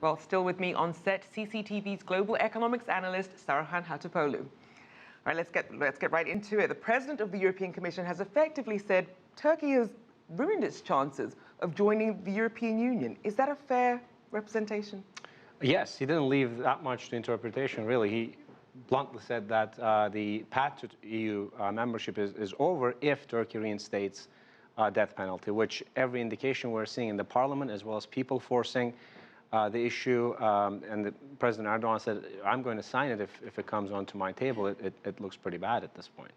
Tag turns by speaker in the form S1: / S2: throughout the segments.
S1: Well, still with me on set, CCTV's global economics analyst, Saruhan Hatipoglu. All right, let's get right into it. The president of the European Commission has effectively said Turkey has ruined its chances of joining the European Union. Is that a fair representation?
S2: Yes, he didn't leave that much to interpretation, really. He bluntly said that the path to EU membership is over if Turkey reinstates death penalty, which every indication we're seeing in the parliament, as well as people forcing the issue, and President Erdogan said, I'm going to sign it if it comes onto my table. It looks pretty bad at this point.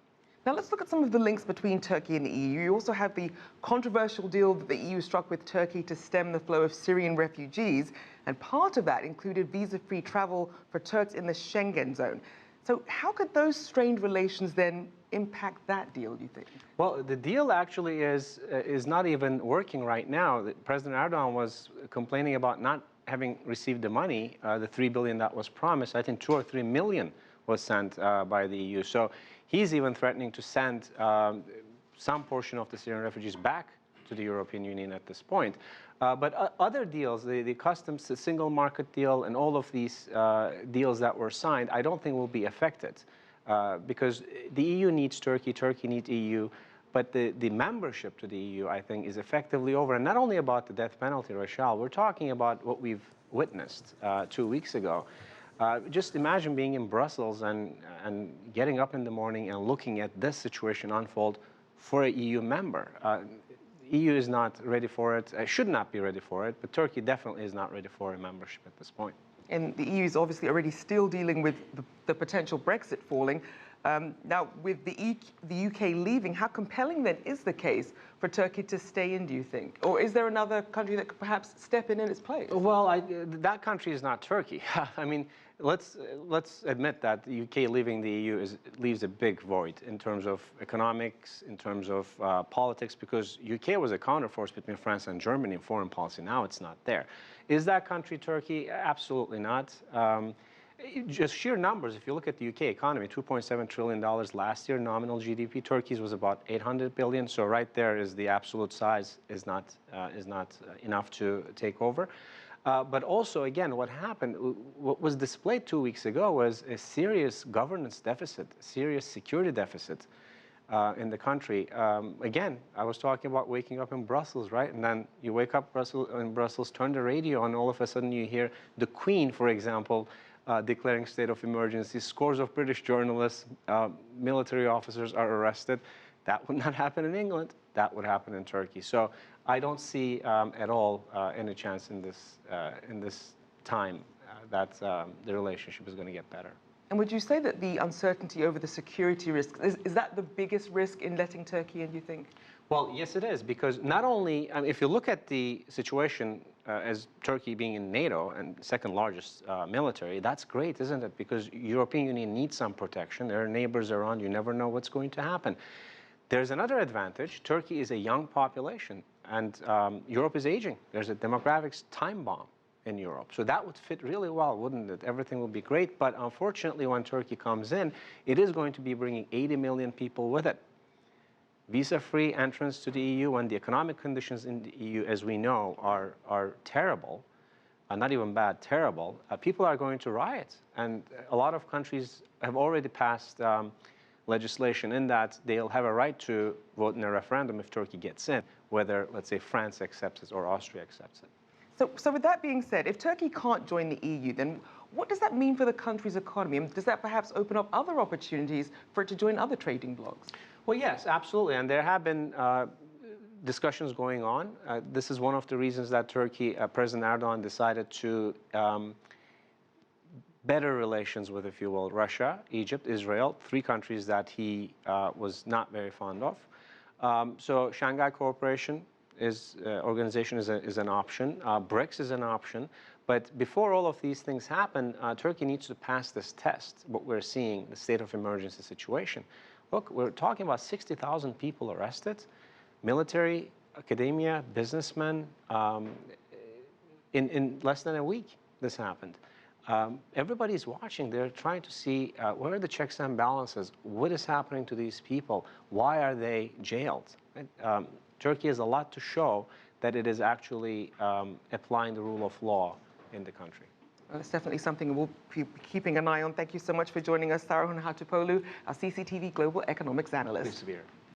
S1: Now let's look at some of the links between Turkey and the EU. You also have the controversial deal that the EU struck with Turkey to stem the flow of Syrian refugees, and part of that included visa-free travel for Turks in the Schengen zone. So how could those strained relations then impact that deal, do you think?
S2: Well, the deal actually is not even working right now. President Erdogan was complaining about not having received the money, the $3 billion that was promised. I think 2 or 3 million was sent by the EU. So he's even threatening to send some portion of the Syrian refugees back to the European Union at this point. But other deals, the customs, the single market deal, and all of these deals that were signed, I don't think will be affected because the EU needs Turkey, Turkey needs EU. But the membership to the EU, I think, is effectively over. And not only about the death penalty, Rachel, we're talking about what we've witnessed 2 weeks ago. Just imagine being in Brussels and getting up in the morning and looking at this situation unfold for an EU member. EU is not ready for it, should not be ready for it, but Turkey definitely is not ready for a membership at this point.
S1: And the EU is obviously already still dealing with the potential Brexit falling. Now, with the UK leaving, how compelling then is the case for Turkey to stay in, do you think? Or is there another country that could perhaps step in its place?
S2: Well, that country is not Turkey. I mean, let's admit that the UK leaving the EU leaves a big void in terms of economics, in terms of politics, because UK was a counterforce between France and Germany in foreign policy. Now it's not there. Is that country Turkey? Absolutely not. Just sheer numbers, if you look at the UK economy, $2.7 trillion last year, nominal GDP. Turkey's was about 800 billion. So right there is the absolute size is not enough to take over. But also, again, what happened, what was displayed 2 weeks ago was a serious governance deficit, a serious security deficit in the country. Again, I was talking about waking up in Brussels, right? And then you wake up in Brussels, turn the radio, and all of a sudden you hear the Queen, for example, declaring state of emergency. Scores of British journalists, military officers are arrested. That would not happen in England. That would happen in Turkey. So I don't see at all any chance in this time that the relationship is going to get better.
S1: And would you say that the uncertainty over the security risk, is that the biggest risk in letting Turkey in, you think?
S2: Well, yes, it is, because not only, if you look at the situation as Turkey being in NATO and second largest military, that's great, isn't it? Because European Union needs some protection. There are neighbors around. You never know what's going to happen. There's another advantage. Turkey is a young population, and Europe is aging. There's a demographics time bomb in Europe. So that would fit really well, wouldn't it? Everything would be great. But unfortunately, when Turkey comes in, it is going to be bringing 80 million people with it. Visa-free entrance to the EU, and the economic conditions in the EU, as we know, are terrible, not even bad, terrible. People are going to riot. And a lot of countries have already passed legislation in that they'll have a right to vote in a referendum if Turkey gets in, whether, let's say, France accepts it or Austria accepts it.
S1: So with that being said, if Turkey can't join the EU, then what does that mean for the country's economy? And does that perhaps open up other opportunities for it to join other trading blocs?
S2: Well, yes, absolutely. And there have been discussions going on. This is one of the reasons that Turkey, President Erdogan decided to better relations with, if you will, Russia, Egypt, Israel, 3 countries that he was not very fond of. So Shanghai Cooperation organization is an option. BRICS is an option. But before all of these things happen, Turkey needs to pass this test, what we're seeing, the state of emergency situation. Look, we're talking about 60,000 people arrested, military, academia, businessmen. In less than a week, this happened. Everybody's watching. They're trying to see where are the checks and balances? What is happening to these people? Why are they jailed? Right? Turkey has a lot to show that it is actually applying the rule of law in the country.
S1: It's definitely something we'll be keeping an eye on. Thank you so much for joining us, Saruhan Hatipoglu, our CCTV Global Economics Analyst.
S2: Pleased to be here.